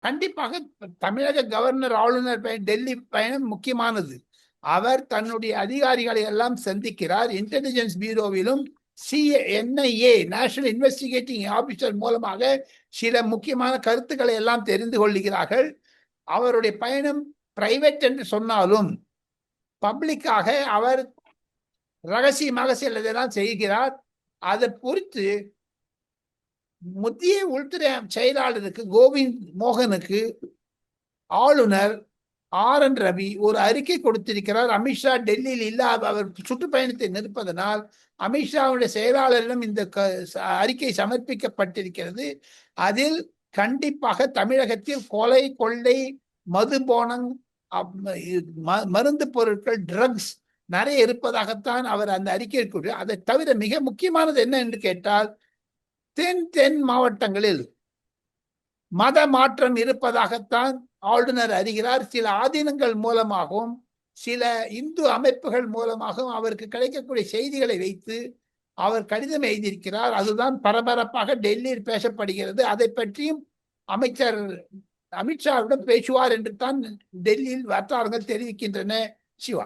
கண்டிப்பாக தமிழக கவர்னர் ஆளுநர் டெல்லி பயணம் முக்கியமானது. அவர் தன்னுடைய அதிகாரிகளை எல்லாம் சந்திக்கிறார். இன்டெலிஜென்ஸ் பியூரோவிலும் NIA நேஷனல் இன்வெஸ்டிகேட்டிங் ஆபீசர் மூலமாக சில முக்கியமான கருத்துக்களை எல்லாம் தெரிந்து கொள்கிறார்கள். அவருடைய பயணம் பிரைவேட் என்று சொன்னாலும் பப்ளிக்காக அவர் ரகசியமாக சிலதெல்லாம் செய்கிறார். அதை பொறுத்து மத்திய உள்துறை செயலாளருக்கு கோவிந்த் மோகனுக்கு ஆளுநர் RN ரவி ஒரு அறிக்கை கொடுத்திருக்கிறார். அமித்ஷா டெல்லியில் இல்லாத அவர் சுற்றுப்பயணத்தை நிற்பதனால் அமித்ஷாவுடைய செயலாளரிடம் இந்த அறிக்கை சமர்ப்பிக்கப்பட்டிருக்கிறது. அதில் கண்டிப்பாக தமிழகத்தில் கொலை, கொள்ளை, மதுபானம், மருந்து பொருட்கள், ட்ரக்ஸ் நிறைய இருப்பதாகத்தான் அவர் அந்த அறிக்கை கூறிய. அதை தவிர மிக முக்கியமானது என்ன என்று கேட்டால், தென் மாவட்டங்களில் மத மாற்றம் இருப்பதாகத்தான் ஆளுநர் அறிகிறார். சில ஆதீனங்கள் மூலமாகவும் சில இந்து அமைப்புகள் மூலமாகவும் அவருக்கு கிடைக்கக்கூடிய செய்திகளை வைத்து அவர் கடிதம் எழுதியிருக்கிறார். அதுதான் பரபரப்பாக டெல்லியில் பேசப்படுகிறது. அதை பற்றியும் அமைச்சர் அமித்ஷாவிடம் பேசுவார் என்று தான் டெல்லியில் வட்டாரங்கள் தெரிவிக்கின்றன. சிவா.